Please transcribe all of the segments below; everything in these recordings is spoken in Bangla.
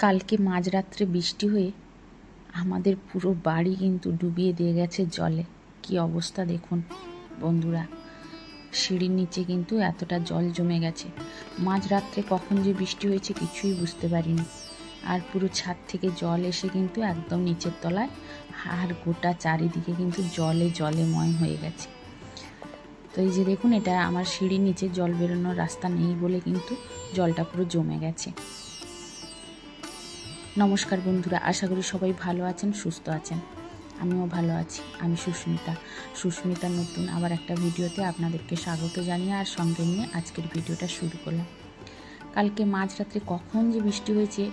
কালকে মাঝরাত্রে বৃষ্টি হয়ে আমাদের পুরো বাড়ি কিন্তু ডুবিয়ে দিয়ে গেছে জলে। কি অবস্থা দেখুন বন্ধুরা, সিঁড়ির নিচে কিন্তু এতটা জল জমে গেছে। মাঝরাত্রে কখন যে বৃষ্টি হয়েছে কিছুই বুঝতে পারিনি। আর পুরো ছাদ থেকে জল এসে কিন্তু একদম নিচের তলায়, আর গোটা চারিদিকে কিন্তু জলে জলেময় হয়ে গেছে। তো এই যে দেখুন, এটা আমার সিঁড়ির নিচে জল বেরোনোর রাস্তা নেই বলে কিন্তু জলটা পুরো জমে গেছে। নমস্কার বন্ধুরা, আশা করি সবাই ভালো আছেন, সুস্থ আছেন। আমিও ভালো আছি। আমি সুস্মিতা নতুন আবার একটা ভিডিওতে আপনাদেরকে স্বাগত জানিয়ে আর সঙ্গে নিয়ে আজকের ভিডিওটা শুরু করলাম। কালকে মাঝরাত্রে কখন যে বৃষ্টি হয়েছে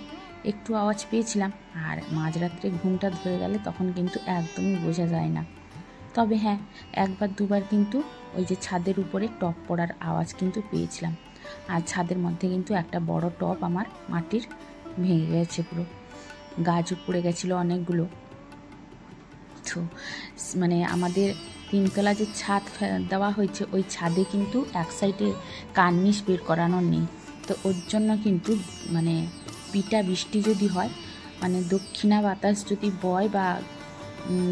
একটু আওয়াজ পেয়েছিলাম, আর মাঝরাত্রে ঘুমটা ধরে গেলে তখন কিন্তু একদমই বোঝা যায় না। তবে হ্যাঁ, একবার দুবার কিন্তু ওই যে ছাদের উপরে টপ পড়ার আওয়াজ কিন্তু পেয়েছিলাম। আর ছাদের মধ্যে কিন্তু একটা বড় টপ আমার মাটির ভেঙে গেছে, পুরো গাছও পড়ে গেছিলো অনেকগুলো। তো মানে আমাদের তিনতলা যে ছাদ দেওয়া হয়েছে, ওই ছাদে কিন্তু এক সাইডে কার্নিশ বের করানো নেই। তো ওর জন্য কিন্তু মানে পিটা বৃষ্টি যদি হয়, মানে দক্ষিণা বাতাস যদি বয় বা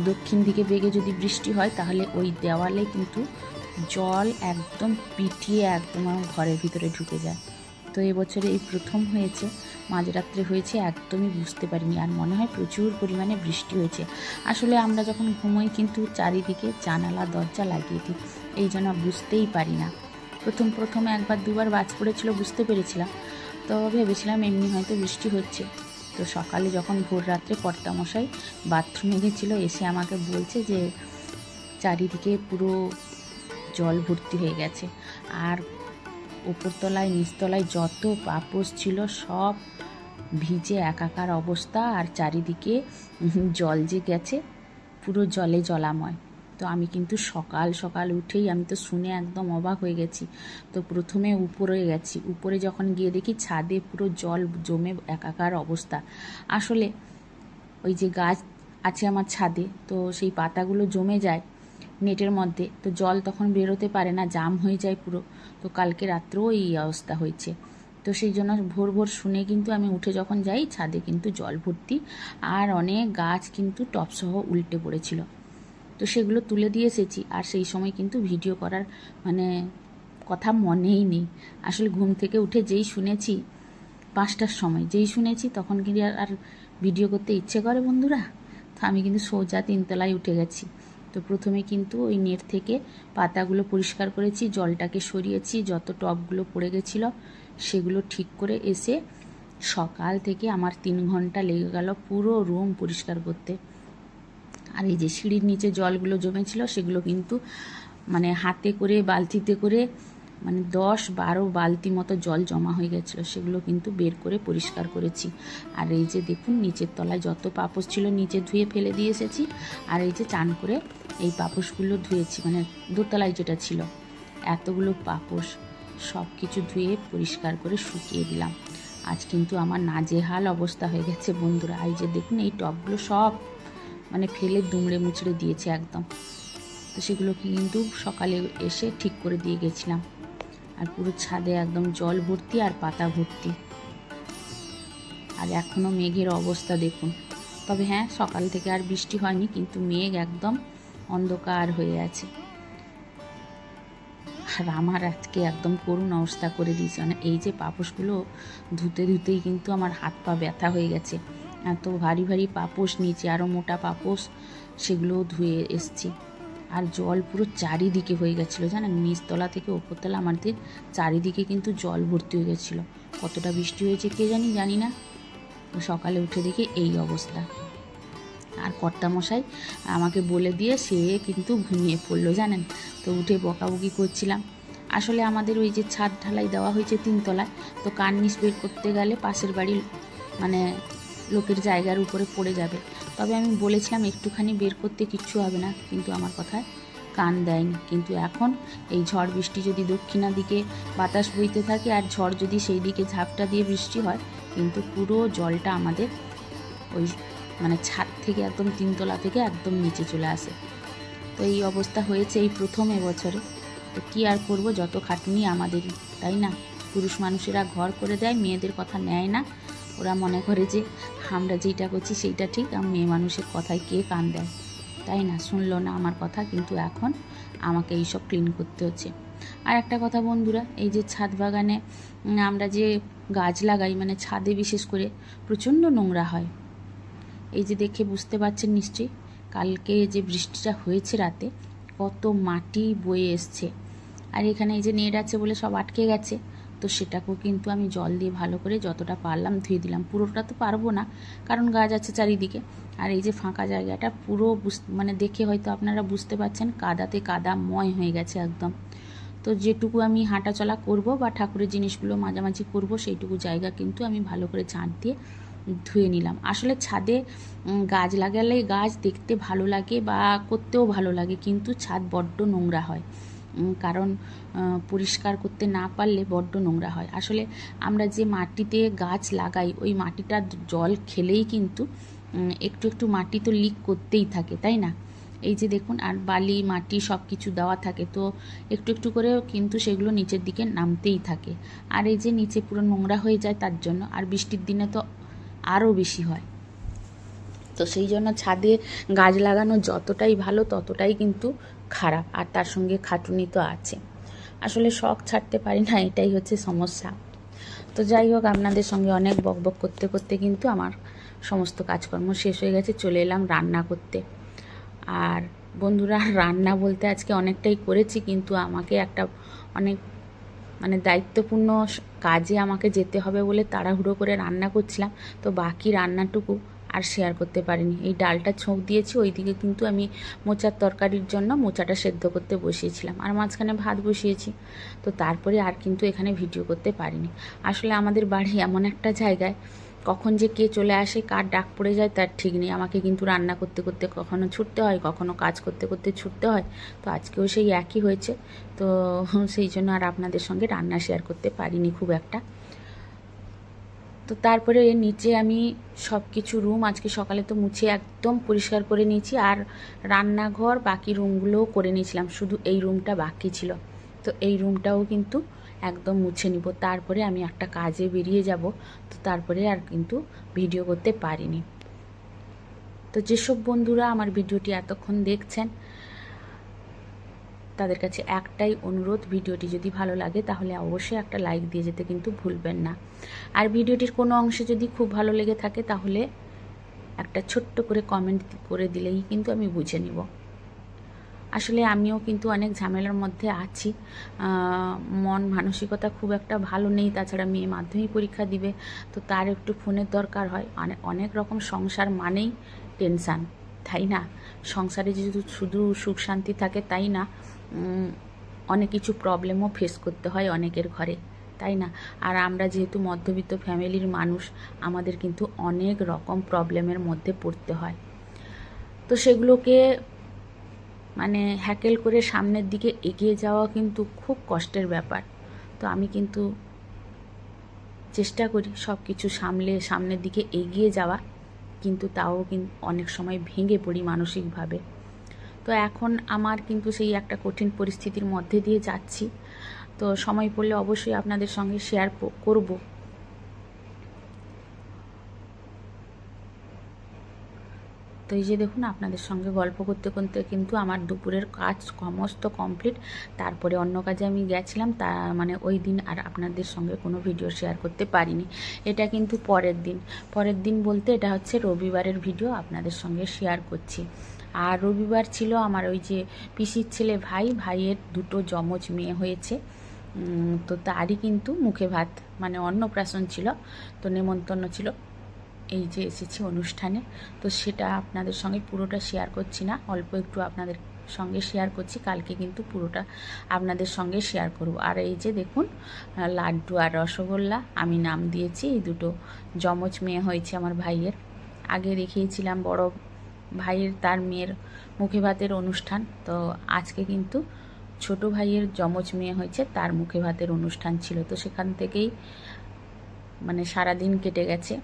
দক্ষিণ দিকে বেগে যদি বৃষ্টি হয়, তাহলে ওই দেওয়ালে কিন্তু জল একদম পিটিয়ে একদম আমার ঘরের ভিতরে ঢুকে যায়। তো এবছরে এই প্রথম হয়েছে, মাঝরাত্রে হয়েছে, একদমই বুঝতে পারিনি। আর মনে হয় প্রচুর পরিমাণে বৃষ্টি হয়েছে। আসলে আমরা যখন ঘুমোই কিন্তু চারিদিকে জানালা দরজা লাগিয়ে দিই, এই জন্য বুঝতেই পারি না। প্রথমে একবার দুবার বাজ পড়েছিল, বুঝতে পেরেছিলাম। তো ভেবেছিলাম এমনি হয়তো বৃষ্টি হচ্ছে। তো সকালে যখন ভোর রাত্রে কর্তামশাই বাথরুমে গেছিলো, এসে আমাকে বলছে যে চারিদিকে পুরো জল ভর্তি হয়ে গেছে। আর উপরতলায় নিচতলায় যত পাপোশ ছিল সব ভিজে একাকার অবস্থা। আর চারিদিকে জল যে গেছে পুরো জলে জলাময়। তো আমি কিন্তু সকাল সকাল উঠেই আমি তো শুনে একদম অবাক হয়ে গেছি। তো প্রথমে উপরে গেছি, উপরে যখন গিয়ে দেখি ছাদে পুরো জল জমে একাকার অবস্থা। আসলে ওই যে গাছ আছে আমার ছাদে, তো সেই পাতাগুলো জমে যায় নেটের মধ্যে, তো জল তখন বেরোতে পারে না, জাম হয়ে যায় পুরো। তো কালকে রাত্রেও এই অবস্থা হয়েছে। তো সেই জন্য ভোর ভোর শুনে কিন্তু আমি উঠে যখন যাই, ছাদে কিন্তু জল ভর্তি। আর অনেক গাছ কিন্তু টপসহ উল্টে পড়েছিল। তো সেগুলো তুলে দিয়ে এসেছি। আর সেই সময় কিন্তু ভিডিও করার মানে কথা মনেই নেই। আসলে ঘুম থেকে উঠে যেই শুনেছি, 5টার সময় যেই শুনেছি, তখন কিন্তু আর ভিডিও করতে ইচ্ছে করে বন্ধুরা। তো আমি কিন্তু সোজা তিনতলায় উঠে গেছি। তো প্রথমে কিন্তু ওই নেট থেকে পাতাগুলো পরিষ্কার করেছি, জলটাকে সরিয়েছি, যত টবগুলো পড়ে গেছিলো সেগুলো ঠিক করে এসে সকাল থেকে আমার 3 ঘন্টা লেগে গেল পুরো রুম পরিষ্কার করতে। আর এই যে সিঁড়ির নিচে জলগুলো জমেছিল সেগুলো কিন্তু মানে হাতে করে বালতিতে করে মানে 10-12 বালতি মতো জল জমা হয়ে গেছিলো, সেগুলো কিন্তু বের করে পরিষ্কার করেছি। আর এই যে দেখুন, নিচের তলায় যত পাপোশ ছিল নিচে ধুয়ে ফেলে দিয়ে এসেছি। আর এই যে চান করে এই পাপোশগুলো ধুয়েছি, মানে দোতলায় যেটা ছিল এতগুলো পাপোশ সব কিছু ধুয়ে পরিষ্কার করে শুকিয়ে দিলাম। আজ কিন্তু আমার নাজেহাল অবস্থা হয়ে গেছে বন্ধুরা। এই যে দেখুন, এই টবগুলো সব মানে ফেলে দুমড়ে মুচড়ে দিয়েছে একদম। তো সেগুলোকে কিন্তু সকালে এসে ঠিক করে দিয়ে গেছিলাম। আর পুরো ছাদে একদম জল ভর্তি আর পাতা ভর্তি। আর এখনও মেঘের অবস্থা দেখুন। তবে হ্যাঁ, সকাল থেকে আর বৃষ্টি হয়নি, কিন্তু মেঘ একদম অন্ধকার হয়ে আছে। আর আমার আজকে একদম করুণ অবস্থা করে দিয়েছে। মানে এই যে পাপোশগুলো ধুতেই কিন্তু আমার হাত পা ব্যথা হয়ে গেছে। এত ভারী ভারী পাপোশ, নিচে আরও মোটা পাপোশ, সেগুলোও ধুয়ে এসছি। আর জল পুরো চারিদিকে হয়ে গেছিলো জানেন, নিচতলা থেকে ওপরতলা আমাদের চারিদিকে কিন্তু জল ভর্তি হয়ে গেছিলো। কতটা বৃষ্টি হয়েছে কে জানি না। সকালে উঠে দেখি এই অবস্থা। আর কর্তামশাই আমাকে বলে দিয়ে সে কিন্তু ঘুমিয়ে পড়লো জানেন। তো উঠে বকাবকি করছিলাম। আসলে আমাদের ওই যে ছাদ ঢালাই দেওয়া হয়েছে 3 তলায়, তো কার্নিশ বের করতে গেলে পাশের বাড়ির মানে লোকের জায়গার উপরে পড়ে যাবে। তবে আমি বলেছিলাম একটুখানি বের করতে, কিচ্ছু হবে না, কিন্তু আমার কথায় কান দেয়নি। কিন্তু এখন এই ঝড় বৃষ্টি যদি দক্ষিণা দিকে বাতাস বইতে থাকে আর ঝড় যদি সেই দিকে ঝাপটা দিয়ে বৃষ্টি হয়, কিন্তু পুরো জলটা আমাদের ওই মানে ছাদ থেকে একদম 3 তলা থেকে একদম নিচে চলে আসে। তো এই অবস্থা হয়েছে এই প্রথম এবছরে। তো কী আর করবো, যত খাটুনি আমাদেরই, তাই না? পুরুষ মানুষেরা ঘর করে দেয়, মেয়েদের কথা নেয় না। ওরা মনে করে যে আমরা যেটা করছি সেইটা ঠিক, আর মেয়ে মানুষের কথায় কে কান দেয়, তাই না? শুনলো না আমার কথা, কিন্তু এখন আমাকে এইসব ক্লিন করতে হচ্ছে। আর একটা কথা বন্ধুরা, এই যে ছাদ বাগানে আমরা যে গাছ লাগাই, মানে ছাদে বিশেষ করে প্রচণ্ড নোংরা হয়। এই যে দেখে বুঝতে পারছেন নিশ্চয়ই, কালকে যে বৃষ্টিটা হয়েছে রাতে, কত মাটি বয়ে এসছে। আর এখানে এই যে নেট আছে বলে সব আটকে গেছে, তো সেটাকেও কিন্তু আমি জল দিয়ে ভালো করে যতটা পারলাম ধুয়ে দিলাম। পুরোটা তো পারবো না, কারণ গাছ আছে চারিদিকে। আর এই যে ফাঁকা জায়গাটা পুরো মানে দেখে হয়তো আপনারা বুঝতে পারছেন, কাদাতে কাদাময় হয়ে গেছে একদম। তো যেটুকু আমি হাঁটাচলা করব বা ঠাকুরের জিনিসগুলো মাঝামাঝি করব, সেইটুকু জায়গা কিন্তু আমি ভালো করে ঝাঁট দিয়ে ধুয়ে নিলাম। আসলে ছাদে গাছ লাগালে গাছ দেখতে ভালো লাগে বা করতেও ভালো লাগে, কিন্তু ছাদ বড্ড নোংরা হয়, কারণ পরিষ্কার করতে না পারলে বড্ড নোংরা হয়। আসলে আমরা যে মাটিতে গাছ লাগাই, ওই মাটিটা জল খেলেই কিন্তু একটু একটু মাটি তো লিক করতেই থাকে, তাই না? এই যে দেখুন, আর বালি মাটি সব কিছু দেওয়া থাকে, তো একটু একটু করে কিন্তু সেগুলো নিচের দিকে নামতেই থাকে। আর এই যে নিচে পুরো নোংরা হয়ে যায় তার জন্য, আর বৃষ্টির দিনে তো আরও বেশি হয়। তো সেই জন্য ছাদে গাছ লাগানো যতটাই ভালো ততটাই কিন্তু খারাপ, আর তার সঙ্গে খাটুনি তো আছে। আসলে শখ ছাড়তে পারি না, এটাই হচ্ছে সমস্যা। তো যাই হোক, আপনাদের সঙ্গে অনেক বকবক করতে করতে কিন্তু আমার সমস্ত কাজকর্ম শেষ হয়ে গেছে। চলে এলাম রান্না করতে। আর বন্ধুরা, রান্না বলতে আজকে অনেকটাই করেছি, কিন্তু আমাকে একটা অনেক মানে দায়িত্বপূর্ণ কাজে আমাকে যেতে হবে বলে তাড়াহুড়ো করে রান্না করছিলাম, তো বাকি রান্নাটুকু আর শেয়ার করতে পারিনি। এই ডালটা ছোঁক দিয়েছি, ওইদিকে কিন্তু আমি মোচার তরকারির জন্য মোচাটা সেদ্ধ করতে বসিয়েছিলাম, আর মাঝখানে ভাত বসিয়েছি। তো তারপরে আর কিন্তু এখানে ভিডিও করতে পারিনি। আসলে আমাদের বাড়ি এমন একটা জায়গায়, কখন যে কে চলে আসে, কার ডাক পড়ে যায় তার ঠিক নেই। আমাকে কিন্তু রান্না করতে করতে কখনো ছুটতে হয়, কখনো কাজ করতে করতে ছুটতে হয়। তো আজকেও সেই একই হয়েছে। তো সেই জন্য আর আপনাদের সঙ্গে রান্না শেয়ার করতে পারিনি খুব একটা। তো তারপরে নিচে আমি সব কিছু রুম আজকে সকালে তো মুছে একদম পরিষ্কার করে নিয়েছি, আর রান্নাঘর বাকি রুমগুলোও করে নিয়েছিলাম, শুধু এই রুমটা বাকি ছিল। তো এই রুমটাও কিন্তু একদম মুছে নিব, তারপরে আমি একটা কাজে বেরিয়ে যাব। তো তারপরে আর কিন্তু ভিডিও করতে পারিনি। তো যেসব বন্ধুরা আমার ভিডিওটি এতক্ষণ দেখছেন, তাদের কাছে একটাই অনুরোধ, ভিডিওটি যদি ভালো লাগে তাহলে অবশ্যই একটা লাইক দিয়ে যেতে কিন্তু ভুলবেন না। আর ভিডিওটির কোনো অংশে যদি খুব ভালো লেগে থাকে তাহলে একটা ছোট্ট করে কমেন্ট করে দিলেই কিন্তু আমি বুঝে নিব। আসলে আমিও কিন্তু অনেক ঝামেলার মধ্যে আছি, মন মানসিকতা খুব একটা ভালো নেই। তাছাড়া মেয়ে মাধ্যমিক পরীক্ষা দিবে, তো তার একটু ফোনের দরকার হয়। অনেক রকম সংসার মানেই টেনশান, তাই না? সংসারে যদি শুধু সুখ শান্তি থাকে তাই না, অনেক কিছু প্রবলেমও ফেস করতে হয় অনেকের ঘরে, তাই না? আর আমরা যেহেতু মধ্যবিত্ত ফ্যামিলির মানুষ, আমাদের কিন্তু অনেক রকম প্রবলেমের মধ্যে পড়তে হয়। তো সেগুলোকে মানে হ্যাকেল করে সামনের দিকে এগিয়ে যাওয়া কিন্তু খুব কষ্টের ব্যাপার। তো আমি কিন্তু চেষ্টা করি সব কিছু সামলে সামনের দিকে এগিয়ে যাওয়া, কিন্তু তাও কিন্তু অনেক সময় ভেঙে পড়ি মানসিকভাবে। তো এখন আমার কিন্তু সেই একটা কঠিন পরিস্থিতির মধ্যে দিয়ে যাচ্ছি। তো সময় পড়লে অবশ্যই আপনাদের সঙ্গে শেয়ার করব। তো এই যে দেখুন, আপনাদের সঙ্গে গল্প করতে করতে কিন্তু আমার দুপুরের কাজ সমস্ত কমপ্লিট। তারপরে অন্য কাজে আমি গেছিলাম, তা মানে ওই দিন আর আপনাদের সঙ্গে কোনো ভিডিও শেয়ার করতে পারিনি। এটা কিন্তু পরের দিন বলতে এটা হচ্ছে রবিবারের ভিডিও আপনাদের সঙ্গে শেয়ার করছি। আর রবিবার ছিল আমার ওই যে পিসির ছেলে ভাইয়ের দুটো যমজ মেয়ে হয়েছে, তো তারই কিন্তু মুখে ভাত মানে অন্নপ্রাশন ছিল, তো নেমন্তন্ন ছিল। এই যে এসেছি অনুষ্ঠানে, তো সেটা আপনাদের সঙ্গে পুরোটা শেয়ার করছি না, অল্প একটু আপনাদের সঙ্গে শেয়ার করছি। কালকে কিন্তু পুরোটা আপনাদের সঙ্গে শেয়ার করব। আর এই যে দেখুন, লাড্ডু আর রসগোল্লা আমি নাম দিয়েছি, এই দুটো যমজ মেয়ে হয়েছে আমার ভাইয়ের। আগে দেখিয়েছিলাম বড় ভাইয়ের তার মেয়ের মুখে ভাতের অনুষ্ঠান, তো আজকে কিন্তু ছোট ভাইয়ের যমজ মেয়ে হয়েছে, তার মুখে ভাতের অনুষ্ঠান ছিল। তো সেখান থেকেই মানে সারাদিন কেটে গেছে।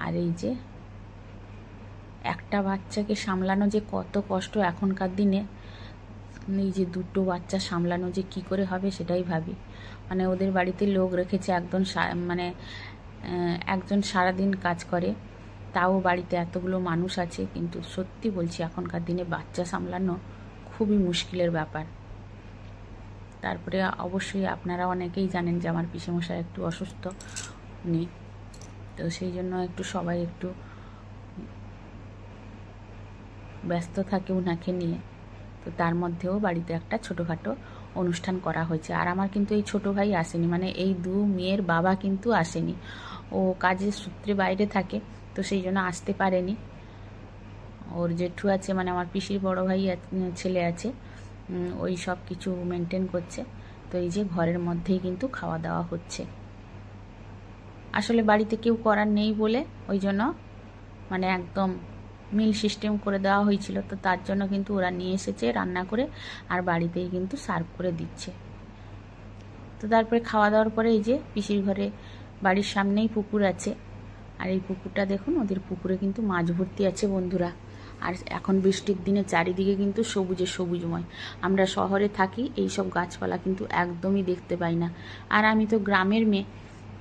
আর এই যে একটা বাচ্চাকে সামলানো যে কত কষ্ট এখনকার দিনে, নিজে দুটো বাচ্চা সামলানো যে কি করে হবে সেটাই ভাবি। মানে ওদের বাড়িতে লোক রেখেছে, মানে একজন সারাদিন কাজ করে, তাও বাড়িতে এতগুলো মানুষ আছে, কিন্তু সত্যি বলছি এখনকার দিনে বাচ্চা সামলানো খুবই মুশকিলের ব্যাপার। তারপরে অবশ্যই আপনারা অনেকেই জানেন যে আমার পিসেমশাই একটু অসুস্থ উনি, তো সেই জন্য একটু সবাই একটু ব্যস্ত থাকে ওনাকে নিয়ে। তো তার মধ্যেও বাড়িতে একটা ছোটোখাটো অনুষ্ঠান করা হয়েছে। আর আমার কিন্তু এই ছোটো ভাই আসেনি, মানে এই দু মেয়ের বাবা কিন্তু আসেনি, ও কাজের সূত্রে বাইরে থাকে, তো সেই জন্য আসতে পারেনি। ওর জেঠু আছে, মানে আমার পিসির বড় ভাই ছেলে আছে, ওই সব কিছু মেনটেন করছে। তো এই যে ঘরের মধ্যেই কিন্তু খাওয়া দাওয়া হচ্ছে। আসলে বাড়িতে কেউ করার নেই বলে ওই জন্য মানে একদম মিল সিস্টেম করে দেওয়া হয়েছিল, তো তার জন্য কিন্তু ওরা নিয়ে এসেছে রান্না করে, আর বাড়িতেই কিন্তু সার্ভ করে দিচ্ছে। তো তারপরে খাওয়া দাওয়ার পরে এই যে পিসির ঘরে বাড়ির সামনেই পুকুর আছে, আর এই পুকুরটা দেখুন, ওদের পুকুরে কিন্তু মাছ ভর্তি আছে বন্ধুরা। আর এখন বৃষ্টির দিনে চারিদিকে কিন্তু সবুজে সবুজময়। আমরা শহরে থাকি, এই সব গাছপালা কিন্তু একদমই দেখতে পাই না, আর আমি তো গ্রামের মেয়ে,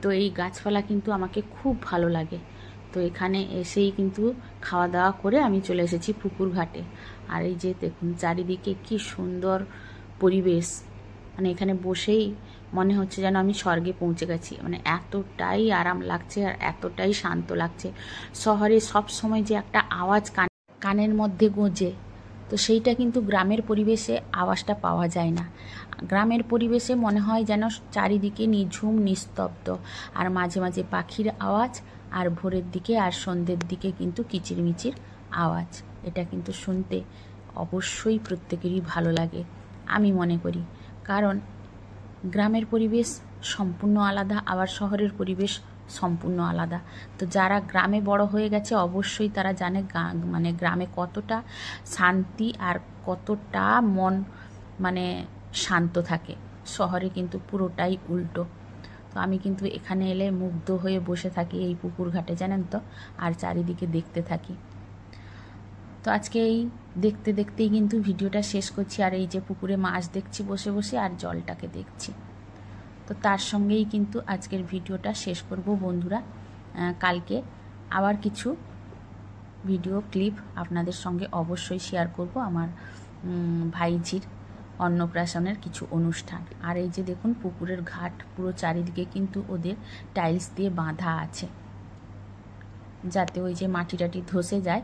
তো এই গাছপালা কিন্তু আমাকে খুব ভালো লাগে। তো এখানে এসেই কিন্তু খাওয়া দাওয়া করে আমি চলে এসেছি পুকুর ঘাটে। আর এই যে দেখুন চারিদিকে কি সুন্দর পরিবেশ, মানে এখানে বসেই মনে হচ্ছে যেন আমি স্বর্গে পৌঁছে গেছি। মানে এতটাই আরাম লাগছে আর এতটাই শান্ত লাগছে। শহরে সব সময় যে একটা আওয়াজ কানের মধ্যে গোঁজে, তো সেইটা কিন্তু গ্রামের পরিবেশে আওয়াজটা পাওয়া যায় না। গ্রামের পরিবেশে মনে হয় যেন চারিদিকে নিঝুম নিস্তব্ধ, আর মাঝে মাঝে পাখির আওয়াজ, আর ভোরের দিকে আর সন্ধ্যের দিকে কিন্তু কিচিরমিচির আওয়াজ। এটা কিন্তু শুনতে অবশ্যই প্রত্যেকেরই ভালো লাগে আমি মনে করি, কারণ গ্রামের পরিবেশ সম্পূর্ণ আলাদা, আবার শহরের পরিবেশ সম্পূর্ণ আলাদা। তো যারা গ্রামে বড় হয়ে গেছে অবশ্যই তারা জানে মানে গ্রামে কতটা শান্তি আর কতটা মন মানে শান্ত থাকে। শহরে কিন্তু পুরোটাই উল্টো। তো আমি কিন্তু এখানে এলে মুগ্ধ হয়ে বসে থাকি এই পুকুর ঘাটে, জানেন তো, আর চারিদিকে দেখতে থাকি। তো আজকে এই দেখতে দেখতেই কিন্তু ভিডিওটা শেষ করছি। আর এই যে পুকুরে মাছ দেখছি বসে বসে, আর জলটাকে দেখছি, তো তার সঙ্গেই কিন্তু আজকের ভিডিওটা শেষ করব বন্ধুরা। কালকে আবার কিছু ভিডিও ক্লিপ আপনাদের সঙ্গে অবশ্যই শেয়ার করব, আমার ভাইঝির অন্নপ্রাশনের কিছু অনুষ্ঠান। আর এই যে দেখুন পুকুরের ঘাট পুরো চারিদিকে কিন্তু ওদের টাইলস দিয়ে বাঁধা আছে, যাতে ওই যে মাটি টাটি ধসে যায়,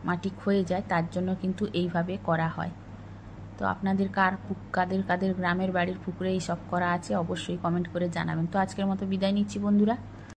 মাটি ক্ষয়ে যায়, তার জন্য কিন্তু এইভাবে করা হয়। তো আপনাদের কাদের কাদের গ্রামের বাড়ির পুকুরে এই সব করা আছে অবশ্যই কমেন্ট করে জানাবেন। তো আজকের মতো বিদায় নিচ্ছি বন্ধুরা।